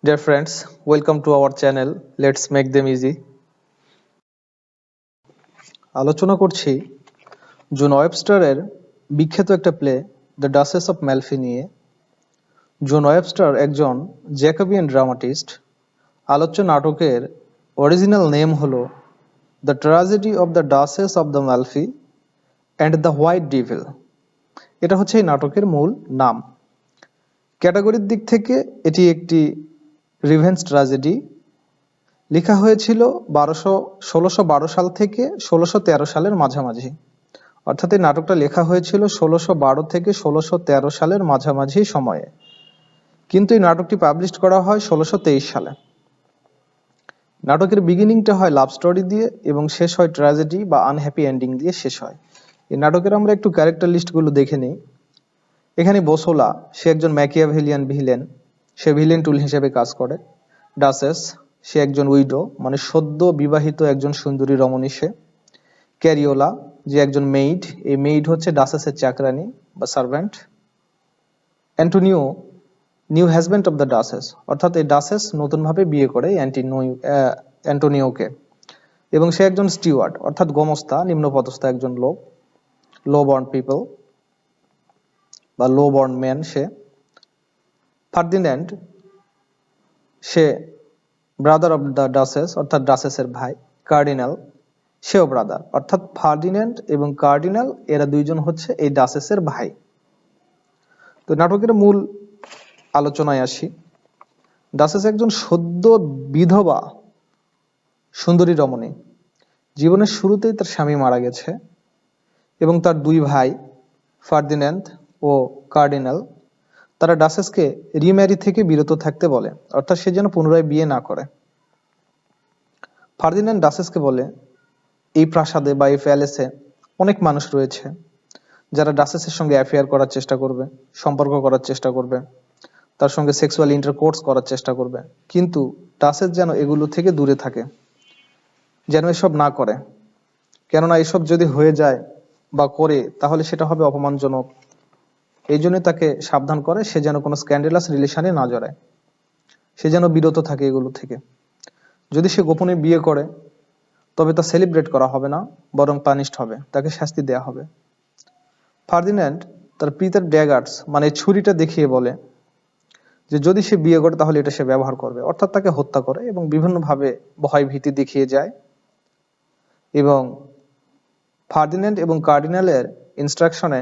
Dear friends, welcome to our channel. Let's make them easy. আলোচনা করছি জন ওয়েবস্টারের বিখ্যাত একটা play the Duchess of Malfi নিয়ে। জন ওয়েবস্টার একজন জ্যাকোবিয়ান ড্রামাটিস্ট। আলোচ্য নাটকের অরিজিনাল নেম হলো the Tragedy of the Duchess of the Malfi and the White Devil. এটা হচ্ছে এই নাটকের মূল নাম। ক্যাটাগরির দিক থেকে এটি একটি রিভেঞ্জ ট্র্যাজেডি। লেখা হয়েছিল 1612 সাল থেকে 1613 সালের মাঝামাঝি। অর্থাৎ এই নাটকটা লেখা হয়েছিল 1612 থেকে 1613 সালের মাঝামাঝি সময়ে, কিন্তু এই নাটকটি পাবলিশ করা হয় 1623 সালে। নাটকের বিগিনিংটা হয় লাভ স্টোরি দিয়ে এবং শেষ হয় ট্র্যাজেডি বা আনহ্যাপি এন্ডিং দিয়ে শেষ হয়। এই নাটকের আমরা একটু ক্যারেক্টার লিস্টগুলো দেখে নিই। এখানে বসোলা, সে একজন ম্যাকিয়াভেলিয়ান ভিলেন, সে ভিলেন টুল হিসেবে কাজ করে। ডাচেস, সে একজন উইডো মানে সদ্য বিবাহিত একজন সুন্দরী রমণী সে। ক্যারিওলা, যে একজন মেইড, এই মেইড হচ্ছে ডাচেসের চাকরানি বা servant. Antonio, new husband of the Duchess, অর্থাৎ এই ডাচেস নতুনভাবে বিয়ে করে অ্যান্টোনিওকে, এবং সে একজন স্টিওয়ার্ড অর্থাৎ গোমস্তা, নিম্নপদস্থ একজন লোক, লো বর্ন পিপল বা লো বর্ন ম্যান সে। ফার্দিন্যান্ড, সে ব্রাদার অফ দ্য ডাচেস অর্থাৎ ডাচেসের ভাই। কার্ডিনাল, সেও ব্রাদার, অর্থাৎ ফার্ডিন্যান্ড এবং কার্ডিনাল এরা দুইজন হচ্ছে এই ডাচেসের ভাই। তো নাটকের মূল আলোচনায় আসি। ডাচেস একজন সদ্য বিধবা সুন্দরী রমণী। জীবনের শুরুতেই তার স্বামী মারা গেছে এবং তার দুই ভাই ফার্দিন্যান্ড ও কার্ডিনাল, তারা ডাচেসকে রিম্যারি থেকে বিরত থাকতে বলে, অর্থাৎ সে যেন পুনরায় বিয়ে না করে। ফার্দিন্যান্ড ডাচেসকে বলে, এই প্রাসাদে বা এই প্যালেসে অনেক মানুষ রয়েছে যারা ডাচেসের সঙ্গে অ্যাফেয়ার করার চেষ্টা করবে, সম্পর্ক করার চেষ্টা করবে, তার সঙ্গে সেক্সুয়াল ইন্টারকোর্স করার চেষ্টা করবে, কিন্তু ডাচেস যেন এগুলো থেকে দূরে থাকে, যেন এসব না করে। কেননা এসব যদি হয়ে যায় বা করে তাহলে সেটা হবে অপমানজনক। এই জন্য তাকে সাবধান করে সে যেন কোনো স্ক্যান্ডালাস রিলেশনে না জড়ায়, সে যেন বিরত থাকে এগুলো থেকে। যদি সে গোপনে বিয়ে করে তবে তা সেলিব্রেট করা হবে না, বরং পানিশড হবে, তাকে শাস্তি দেয়া হবে। ফার্দিন্যান্ড তার পিতার ড্যাগার্স মানে ছুরিটা দেখিয়ে বলে যে যদি সে বিয়ে করে তাহলে এটা সে ব্যবহার করবে, অর্থাৎ তাকে হত্যা করে এবং বিভিন্নভাবে ভয় ভীতি দেখিয়ে যায়। এবং ফার্দিন্যান্ড এবং কার্ডিনালের ইনস্ট্রাকশনে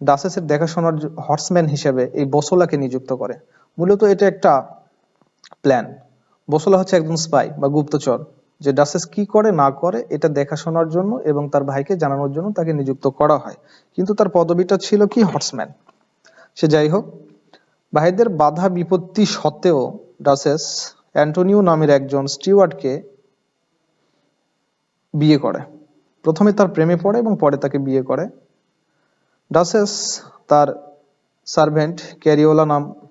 ডাচেসের দেখাশোনার হর্সম্যান হিসেবে এই বসোলাকে নিযুক্ত করে। মূলত এটা একটা প্ল্যান। বসোলা হচ্ছে একজন স্পাই বা গুপ্তচর, যে ডাচেস কি করে না করে এটা দেখাশোনার জন্য এবং তার ভাইকে জানানোর জন্য তাকে নিযুক্ত করা হয়, কিন্তু তার পদবিটা ছিল কি হর্সম্যান। সে যাই হোক, ভাইদের বাধা বিপত্তি সত্ত্বেও ডাচেস অ্যান্টোনিও নামের একজন স্টিওয়ার্ডকে বিয়ে করে। প্রথমে তার প্রেমে পড়ে এবং পরে তাকে বিয়ে করে। ডাচেস তার সার্ভেন্ট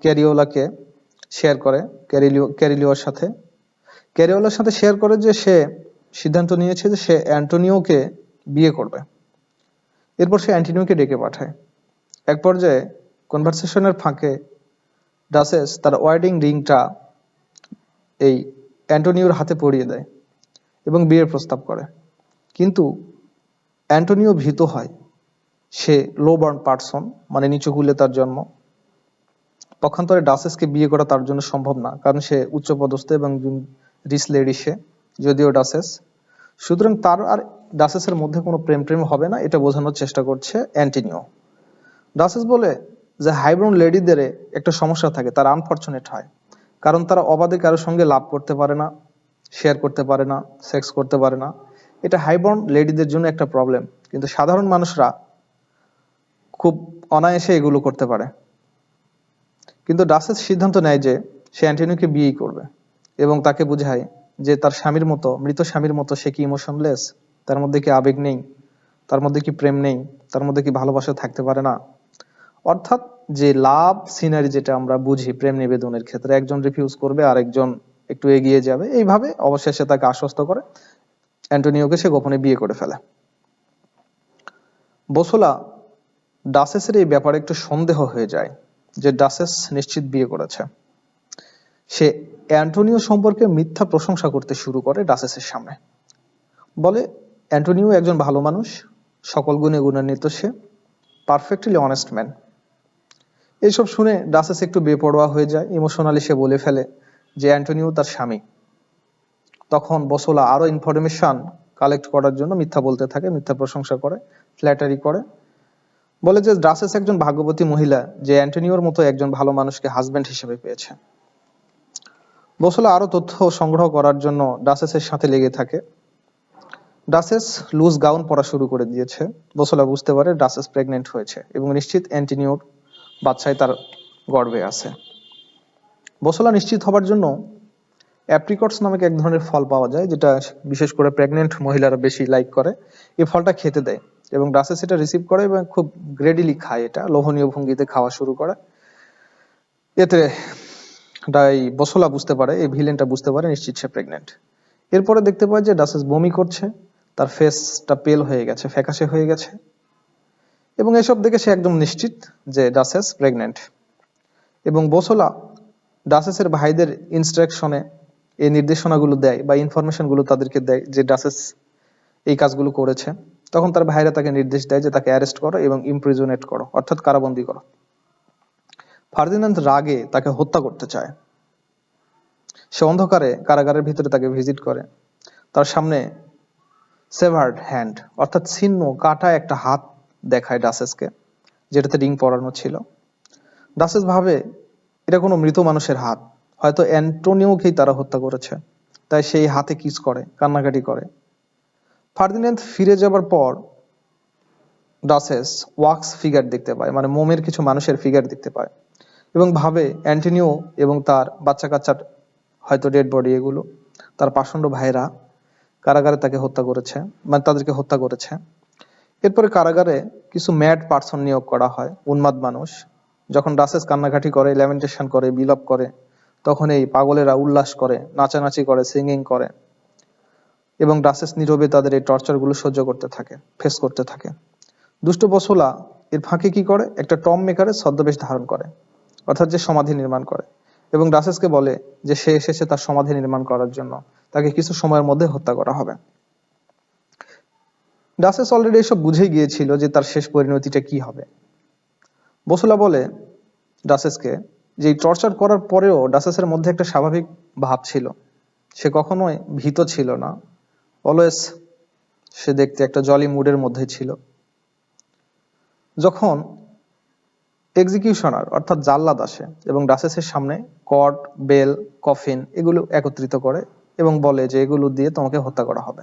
ক্যারিওলাকে শেয়ার করে ক্যারিলিওর সাথে। ক্যারিওলার সাথে শেয়ার করে যে সে সিদ্ধান্ত নিয়েছে যে সে অ্যান্টোনিওকে বিয়ে করবে। এরপর সে অ্যান্টোনিওকে ডেকে পাঠায়। এক পর্যায়ে কনভারসেশনের ফাঁকে ডাচেস তার ওয়েডিং রিংটা এই অ্যান্টোনিওর হাতে পরিয়ে দেয় এবং বিয়ের প্রস্তাব করে, কিন্তু অ্যান্টোনিও ভীত হয়। সে লো বার্ন পার্সন মানে নিচু কুলে তার জন্ম। পক্ষান্তরে ডাচেসকে বিয়ে করা তার জন্য সম্ভব না, কারণ সে উচ্চপদস্থ এবং রিচ লেডি সে, যদিও ডাচেস। সুতরাং তার আর ডাচেসের মধ্যে কোনো প্রেম হবে না, এটা বোঝানোর চেষ্টা করছে অ্যান্টোনিও। ডাচেস বলে যে হাইব্রন লেডিদের একটা সমস্যা থাকে, তারা আনফরচুনেট হয়, কারণ তারা অবাধে কারোর সঙ্গে লাভ করতে পারে না, শেয়ার করতে পারে না, সেক্স করতে পারে না। এটা হাইব্রন লেডিদের জন্য একটা প্রবলেম, কিন্তু সাধারণ মানুষরা খুব অনায়াসে এগুলো করতে পারে। কিন্তু ডাচেস সিদ্ধান্ত নেয় যে সে অ্যান্টোনিওকে বিয়েই করবে এবং তাকে বোঝায় যে তার স্বামীর মতো, মৃত স্বামীর মতো সে কি ইমোশনলেস, তার মধ্যে কি আবেগ নেই, তার মধ্যে কি প্রেম নেই, তার মধ্যে কি ভালোবাসা থাকতে পারে না। অর্থাৎ যে লাভ সিনারি যেটা আমরা বুঝি প্রেম নিবেদনের ক্ষেত্রে, একজন রিফিউজ করবে আর একজন একটু এগিয়ে যাবে, এইভাবে অবশেষে তাকে আশ্বস্ত করে অ্যান্টোনিওকে সে গোপনে বিয়ে করে ফেলে। বসোলা ডাচেসের এই ব্যাপারে একটু সন্দেহ হয়ে যায় যে ডাচেস নিশ্চিত বিয়ে করেছে। সে অ্যান্টোনিও সম্পর্কে মিথ্যা প্রশংসা করতে শুরু করে ডাচেসের সামনে। বলে অ্যান্টোনিও একজন ভালো মানুষ, সকল গুণে গুণান্বিত, সে পারফেক্টলি অনেস্ট ম্যান। এইসব শুনে ডাচেস একটু বেপরোয়া হয়ে যায়, ইমোশনালি সে বলে ফেলে যে অ্যান্টোনিও তার স্বামী। তখন বসোলা আরো ইনফরমেশন কালেক্ট করার জন্য মিথ্যা বলতে থাকে, মিথ্যা প্রশংসা করে, ফ্ল্যাটারি করে, বলে যে ডাচেস একজন ভাগ্যবতী মহিলা যে অ্যান্টোনিওর মতো একজন ভালো মানুষকে হাজবেন্ড হিসেবে পেয়েছে। বসোলা আরো তথ্য সংগ্রহ করার জন্য ডাচেসের সাথে লেগে থাকে। ডাচেস লুজ গাউন পরা শুরু করে দিয়েছে। বসোলা বুঝতে পারে ডাচেস প্রেগনেন্ট হয়েছে এবং নিশ্চিত অ্যান্টোনিওর বাচ্চাই তার গর্ভে আছে। বসোলা নিশ্চিত হবার জন্য অ্যাপ্রিকটস নামক এক ধরনের ফল পাওয়া যায়, যেটা বিশেষ করে প্রেগনেন্ট মহিলারা বেশি লাইক করে। এই ফলটা খেতে দেয় এবং ডাচেস এটা রিসিভ করে এবং খুব গ্রেডিলি খায়, এটা লোভনীয় ভঙ্গিতে খাওয়া শুরু করে। এতে বসোলা বুঝতে পারে, এই ভিলেনটা বুঝতে পারে নিশ্চিত সে প্রেগনেন্ট। এরপরে দেখতে পায় যে ডাচেস বমি করছে, তার ফেসটা পেল হয়ে গেছে, ফ্যাকাশে হয়ে গেছে, এবং এসব দেখে সে একদম নিশ্চিত যে ডাচেস প্রেগনেন্ট। এবং বসোলা ডাচেসের ভাইদের ইনস্ট্রাকশনে এই নির্দেশনাগুলো দেয় বা ইনফরমেশনগুলো তাদেরকে দেয় যে ডাচেস এই কাজগুলো করেছে। তখন তার ভাইরা তাকে নির্দেশ দেয় যে তাকে অ্যারেস্ট করো এবং ইমপ্রিজনেট করো, অর্থাৎ কারাবন্দী করো। ফার্দিনান্দ রাগে তাকে হত্যা করতে চায়। সে অন্ধকারে কারাগারের ভিতরে তাকে ভিজিট করে, তার সামনে সেভার্ড হ্যান্ড অর্থাৎ ছিন্ন কাটা একটা হাত দেখায় ডাচেসকে, যেটাতে রিং পরানো ছিল। ডাচেস ভাবে এটা কোনো মৃত মানুষের হাত, হয়তো অ্যান্টোনিওকেই তারা হত্যা করেছে, তাই সেই হাতে কিস করে, কান্নাকাটি করে। ফার্দিনান্দ ফিরে যাবার পর ডাচেস ওয়াক্স ফিগার দেখতে পায়, মানে মোমের কিছু মানুষের ফিগার দেখতে পায়, এবং ভাবে অ্যান্টোনিও এবং তার বাচ্চা কাচ্চার হয়তো ডেড বডি এগুলো, তার পাষণ্ড ভাইরা কারাগারে তাকে হত্যা করেছে, মানে তাদেরকে হত্যা করেছে। এরপরে কারাগারে কিছু ম্যাড পার্সন নিয়োগ করা হয়, উন্মাদ মানুষ। যখন ডাচেস কান্নাকাটি করে, ল্যামেন্টেশন করে, বিলাপ করে, তখন এই পাগলেরা উল্লাস করে, নাচানাচি করে, সিঙ্গিং করে, এবং ডাচেস নীরবে তাদের এই টর্চারগুলো সহ্য করতে থাকে, ফেস করতে থাকে। দুষ্ট বসোলা এর ফাঁকে কি করে, একটা টম মেকারের ছদ্মবেশ ধারণ করে, অর্থাৎ যে সমাধি নির্মাণ করে, এবং ডাচেসকে বলে যে সে এসেছে তার সমাধি নির্মাণ করার জন্য, তাকে কিছু সময়ের মধ্যে হত্যা করা হবে। ডাচেস অলরেডি এসব বুঝেই গিয়েছিল যে তার শেষ পরিণতিটা কি হবে। বসোলা বলে ডাচেসকে যে এই টর্চার করার পরেও ডাচেসের মধ্যে একটা স্বাভাবিক ভাব ছিল, সে কখনোই ভীত ছিল না, অলওয়েজ সে দেখতে একটা জলি মুডের মধ্যে ছিল। যখন এক্সিকিউশনার অর্থাৎ জাল্লাদ আসে এবং ডাচেসের সামনে কট, বেল, কফিন এগুলো একত্রিত করে এবং বলে যে এগুলো দিয়ে তোমাকে হত্যা করা হবে,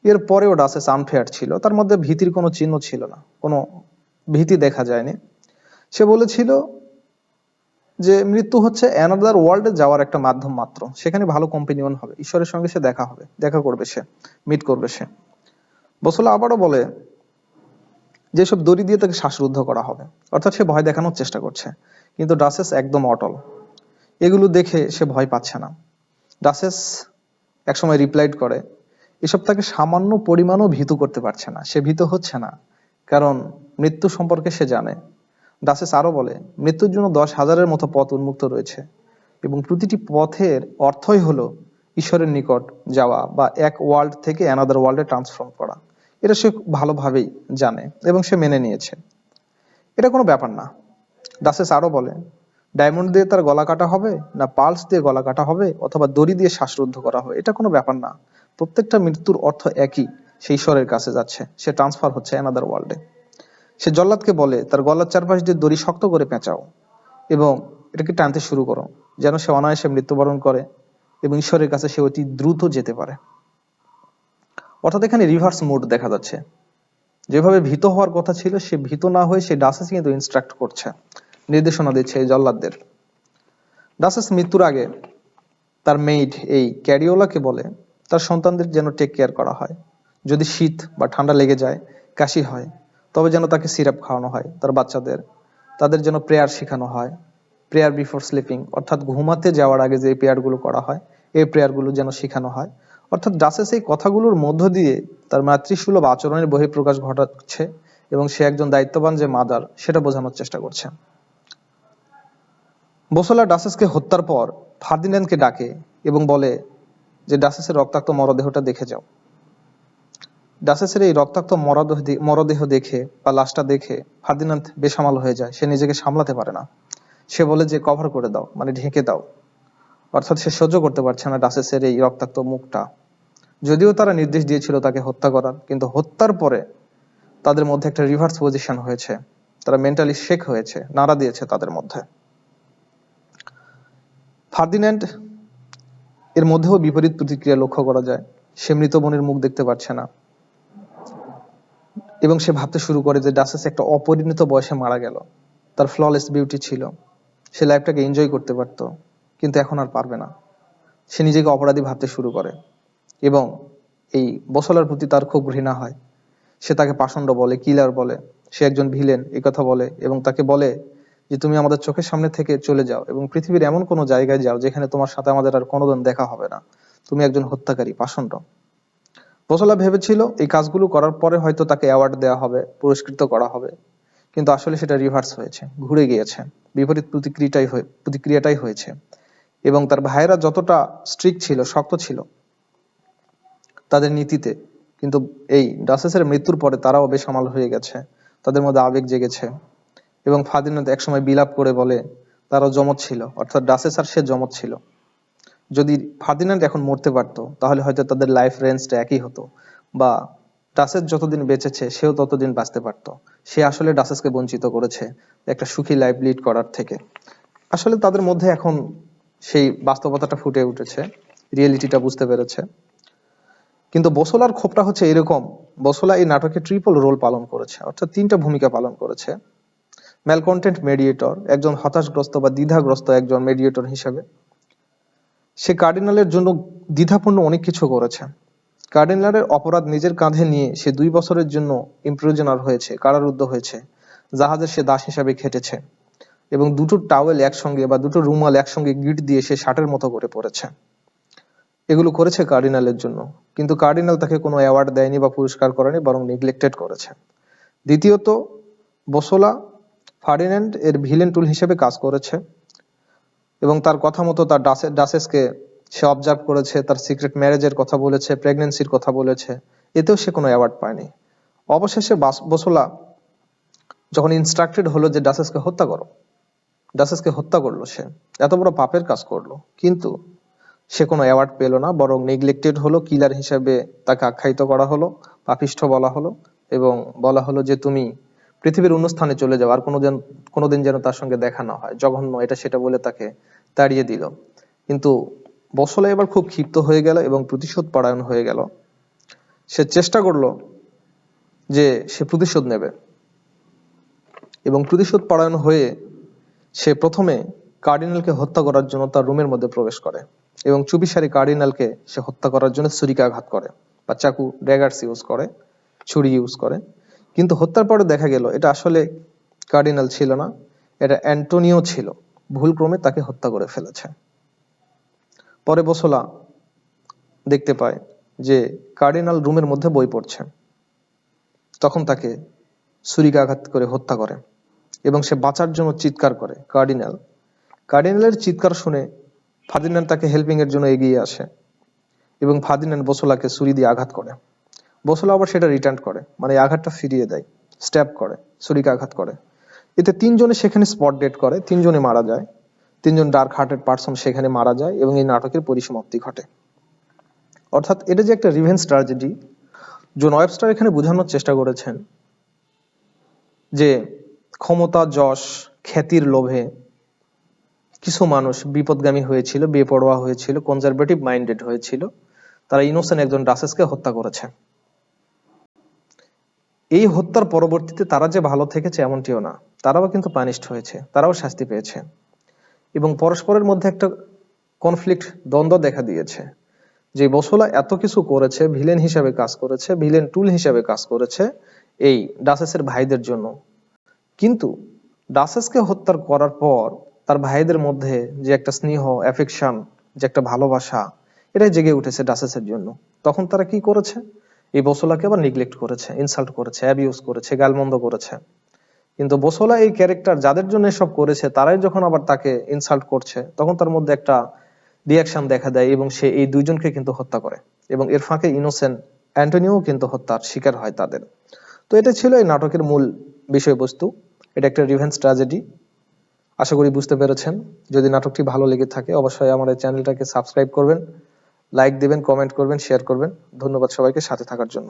এর পরেও ডাচেস আনফেয়ার ছিল, তার মধ্যে ভীতির কোনো চিহ্ন ছিল না, কোনো ভীতি দেখা যায়নি। সে বলেছিল যে মৃত্যু হচ্ছে অ্যানাদার ওয়ার্ল্ডে যাওয়ার একটা মাধ্যম মাত্র, সেখানে ভালো কম্পেনিয়ন হবে, ঈশ্বরের সঙ্গে সে দেখা করবে, সে মিট করবে সে। বসোলা আবারও বলে যেসব দড়ি দিয়ে তাকে শ্বাসরুদ্ধ করা হবে, অর্থাৎ সে ভয় দেখানোর চেষ্টা করছে, কিন্তু ডাচেস একদম অটল, এগুলো দেখে সে ভয় পাচ্ছে না। ডাচেস একসময় রিপ্লাইড করে এসব তাকে সামান্য পরিমাণও ভীতু করতে পারছে না, সে ভীত হচ্ছে না, কারণ মৃত্যু সম্পর্কে সে জানে। ডাচেস আরো বলে মৃত্যুর জন্য 10,000-এর মতো পথ উন্মুক্ত রয়েছে এবং প্রতিটি পথের অর্থই হলো ঈশ্বরের নিকট যাওয়া বা এক ওয়ার্ল্ড থেকে অ্যানাদার ওয়ার্ল্ডে ট্রান্সফর্ম করা। এটা সে ভালোভাবেই জানে এবং সে মেনে নিয়েছে, এটা কোনো ব্যাপার না। ডাচেস আরো বলে ডায়মন্ড দিয়ে তার গলা কাটা হবে, না পালস দিয়ে গলা কাটা হবে, অথবা দড়ি দিয়ে শ্বাসরুদ্ধ করা হবে, এটা কোনো ব্যাপার না, প্রত্যেকটা মৃত্যুর অর্থ একই, সে ঈশ্বরের কাছে যাচ্ছে, সে ট্রান্সফার হচ্ছে অ্যানাদার ওয়ার্ল্ডে। সে জল্লাদকে বলে তার গলার চারপাশ দিয়ে দড়ি শক্ত করে পেঁচাও এবং এটাকে টানতে শুরু করো, যেন সে অনায়াসে মৃত্যুবরণ করে এবং ঈশ্বরের কাছে সে অতি দ্রুত যেতে পারে। অর্থাৎ এখানে রিভার্স মুড দেখা যাচ্ছে, যেভাবে ভীত হওয়ার কথা ছিল সে ভীত না হয়ে সে ডাচেস কিন্তু ইনস্ট্রাক্ট করছে, নির্দেশনা দিচ্ছে এই জল্লাদদের। ডাচেস মৃত্যুর আগে তার মেইড এই ক্যারিওলাকে বলে তার সন্তানদের যেন টেক কেয়ার করা হয়, যদি শীত বা ঠান্ডা লেগে যায়, কাশি হয়, তবে যেন তাকে সিরাপ খাওয়ানো হয় তার বাচ্চাদের, তাদের যেন প্রেয়ার শেখানো হয়, প্রেয়ার বিফোর স্লিপিং অর্থাৎ ঘুমাতে যাওয়ার আগে যে প্রেয়ারগুলো করা হয় এই প্রেয়ারগুলো যেন শেখানো হয়। অর্থাৎ ডাচেস এই কথাগুলোর মধ্য দিয়ে তার মাতৃসুলভ আচরণের বহিঃপ্রকাশ ঘটাচ্ছে এবং সে একজন দায়িত্ববান যে মাদার সেটা বোঝানোর চেষ্টা করছে। বসোলা ডাচেসকে হত্যার পর ফার্দিন্যান্ডকে ডাকে এবং বলে যে ডাচেসের রক্তাক্ত মরদেহটা দেখে যাও। ডাচেসের এই রক্তাক্ত মরদেহ দেখে বা লাশটা দেখে ফার্দিন্যান্ড বেসামাল হয়ে যায়, সে নিজেকে সামলাতে পারে না। সে বলে যে কভার করে দাও, মানে ঢেকে দাও। অর্থাৎ সে সহ্য করতে পারছে না ডাচেসের এই রক্তাক্ত মুখটা। যদিও তারা নির্দেশ দিয়েছিল তাকে হত্যা করার, কিন্তু হত্যার পরে তাদের মধ্যে একটা রিভার্স পজিশন হয়েছে, তারা মেন্টালি শেক হয়েছে, নাড়া দিয়েছে তাদের মধ্যে। ফার্দিন্যান্ড এর মধ্যেও বিপরীত প্রতিক্রিয়া লক্ষ্য করা যায়। সে মৃত বোনের মুখ দেখতে পারছে না এবং সে ভাবতে শুরু করে যে ডাচেস একটা অপরিণত বয়সে মারা গেল। তার ফ্ললেস বিউটি ছিল, সে লাইফটাকে এনজয় করতে পারত, কিন্তু এখন আর পারবে না। সে নিজেকে অপরাধী ভাবতে শুরু করে এবং এই বসলার প্রতি তার খুব ঘৃণা হয়। সে তাকে পাষণ্ড বলে, কিলার বলে, সে একজন ভিলেন এই কথা বলে এবং তাকে বলে যে তুমি আমাদের চোখের সামনে থেকে চলে যাও এবং পৃথিবীর এমন কোনো জায়গায় যাও যেখানে তোমার সাথে আমাদের আর কোনোদিন দেখা হবে না, তুমি একজন হত্যাকারী, পাষণ্ড। বসলা ভেবেছিল এই কাজগুলো করার পরে হয়তো তাকে অ্যাওয়ার্ড দেওয়া হবে, পুরস্কৃত করা হবে, কিন্তু আসলে সেটা রিভার্স হয়েছে, ঘুরে গিয়েছে, বিপরীত প্রতিক্রিয়াটাই হয়েছে। এবং তার ভাইয়েরা যতটা স্ট্রিক্ট ছিল, শক্ত ছিল তাদের নীতিতে, কিন্তু এই ডাচেসের মৃত্যুর পরে তারাও বেসামাল হয়ে গেছে, তাদের মধ্যে আবেগ জেগেছে। এবং ফার্দিন্যান্ড একসময় বিলাপ করে বলে তারাও জমজ ছিল, অর্থাৎ ডাচেস আর সে জমজ ছিল। যদি ফার্দিন্যান্ড এখন মরতে পারতো তাহলে হয়তো তাদের লাইফ রেঞ্জটা একই হতো, বা ডাচেস যতদিন বেঁচেছে সেও ততদিন বাঁচতে পারতো। সে আসলে ডাচেসকে বঞ্চিত করেছে একটা সুখী লাইফ লিড করার থেকে। আসলে তাদের মধ্যে এখন সেই বাস্তবতাটা ফুটে উঠেছে, রিয়েলিটিটা বুঝতে পেরেছে। কিন্তু বসলার ক্ষোভটা হচ্ছে এরকম, বসলা এই নাটকে ট্রিপল রোল পালন করেছে, অর্থাৎ 3টা ভূমিকা পালন করেছে। ম্যালকন্টেন্ট মেডিয়েটর, একজন হতাশগ্রস্ত বা দ্বিধাগ্রস্ত একজন মেডিয়েটর হিসেবে সে কার্ডিনালের জন্য দ্বিধাপূর্ণ অনেক কিছু করেছে। কার্ডিনালের অপরাধ নিজের কাঁধে নিয়ে সে 2 বছরের জন্য ইমপ্রিজনার হয়েছে, কারারুদ্ধ হয়েছে, জাহাজের সে দাস হিসাবে খেটেছে এবং 2টো টাওয়েল একসঙ্গে বা 2টো রুমাল একসঙ্গে গিট দিয়ে সে শার্টের মতো করে পড়েছে। এগুলো করেছে কার্ডিনালের জন্য, কিন্তু কার্ডিনাল তাকে কোনো অ্যাওয়ার্ড দেয়নি বা পুরস্কার করেনি, বরং নেগলেক্টেড করেছে। দ্বিতীয়ত, বসলা ফার্ডিন্যান্ড এর ভিলেন টুল হিসেবে কাজ করেছে এবং তার কথা মতো তার ডাচেসকে সে অবজার্ভ করেছে, তার সিক্রেট ম্যারেজের কথা বলেছে, প্রেগনেন্সির কথা বলেছে, এতেও সে কোনো অ্যাওয়ার্ড পায়নি। অবশেষে বসলা যখন ইনস্ট্রাক্টেড হলো যে ডাচেসকে হত্যা করো, ডাচেসকে হত্যা করলো, সে এত বড় পাপের কাজ করলো, কিন্তু সে কোনো অ্যাওয়ার্ড পেল না, বরং নেগলেক্টেড হলো, কিলার হিসেবে তাকে আখ্যায়িত করা হলো, পাপিষ্ঠ বলা হলো এবং বলা হলো যে তুমি পৃথিবীর অন্য স্থানে চলে যাও, আর কোনোদিন যেন তার সঙ্গে দেখা না হয়, জঘন্য, এটা সেটা বলে তাকে তাড়িয়ে দিল। কিন্তু বসলা এবার খুব ক্ষিপ্ত হয়ে গেল এবং প্রতিশোধ পরায়ণ হয়ে গেল। সে চেষ্টা করলো যে সে প্রতিশোধ নেবে এবং প্রতিশোধ পরায়ণ হয়ে সে প্রথমে কার্ডিনালকে হত্যা করার জন্য তার রুমের মধ্যে প্রবেশ করে এবং চুপিসারে কার্ডিনালকে সে হত্যা করার জন্য ছুরিকাঘাত করে বা চাকু, ড্যাগার্স ইউজ করে, ছুরি ইউজ করে। কিন্তু হত্যার পরে দেখা গেল এটা আসলে কার্ডিনাল ছিল না, এটা অ্যান্টোনিও ছিল, ভুলক্রমে তাকে হত্যা করে ফেলেছে। পরে বসলা দেখতে পায় যে কার্ডিনাল রুমের মধ্যে বই পড়ছে, তখন তাকে ছুরিকাঘাত করে হত্যা করে এবং সে বাঁচার জন্য চিৎকার করে। কার্ডিনালের চিৎকার শুনে ফার্দিন্যান্ড তাকে হেল্পিং এর জন্য এগিয়ে আসে এবং ফার্দিন্যান্ড বসলাকে ছুরি দিয়ে আঘাত করে। বসলা আবার সেটা রিটার্ন করে, মানে আঘাতটা ফিরিয়ে দেয়, স্ট্যাব করে, ছুরিকাঘাত করে। এতে 3 জনে সেখানে স্পট ডেড করে, 3 জনে মারা যায়, 3 জন ডার্ক হার্টেড পার্সন সেখানে মারা যায় এবং এই নাটকের পরিসমাপ্তি ঘটে। অর্থাৎ এটা যে একটা রিভেঞ্জ ট্র্যাজেডি, জন ওয়েবস্টার এখানে বোঝানোর চেষ্টা করেছেন যে ক্ষমতা, যশ, খ্যাতির লোভে কিছু মানুষ বিপদগামী হয়েছিল, বেপরোয়া হয়েছিল, কনজারভেটিভ মাইন্ডেড হয়েছিল, তারা ইনোসেন্ট একজন ডাচেসকে হত্যা করেছে। এই হত্যার পরবর্তীতে তারা যে ভালো থেকেছে এমনটিও না, তারাও কিন্তু পানিশড হয়েছে, তারাও শাস্তি পেয়েছে এবং পরস্পরের মধ্যে একটা কনফ্লিক্ট, দ্বন্দ্ব দেখা দিয়েছে যে বসলা এত কিছু করেছে, ভিলেন হিসাবে কাজ করেছে, ভিলেন টুল হিসাবে কাজ করেছে এই ডাচেসের ভাইদের জন্য, কিন্তু ডাচেসকে হত্যা করার পর তার ভাইদের মধ্যে যে একটা স্নেহ, অ্যাফেকশন, যে একটা ভালোবাসা, এটাই জেগে উঠেছে ডাচেসের জন্য। তখন তারা কি করেছে, এই বসলাকে আবার নেগলেক্ট করেছে, ইনসাল্ট করেছে, অ্যাবিউজ করেছে, গালমন্দ করেছে। কিন্তু বসলা এই ক্যারেক্টার যাদের জন্য এসব করেছে তারাই যখন আবার তাকে ইনসাল্ট করছে, তখন তার মধ্যে একটা রিয়াকশন দেখা দেয় এবং সে এই দুইজনকে কিন্তু হত্যা করে এবং এর ফাঁকে ইনোসেন্ট অ্যান্টনিও কিন্তু হত্যার শিকার হয় তাদের। তো এটা ছিল এই নাটকের মূল বিষয়বস্তু। এটা একটা রিভেঞ্জ ট্র্যাজেডি। আশা করি বুঝতে পেরেছেন। যদি নাটকটি ভালো লেগে থাকে অবশ্যই আমার এই চ্যানেলটাকে সাবস্ক্রাইব করবেন, লাইক দিবেন, কমেন্ট করবেন, শেয়ার করবেন। ধন্যবাদ সবাইকে সাথে থাকার জন্য।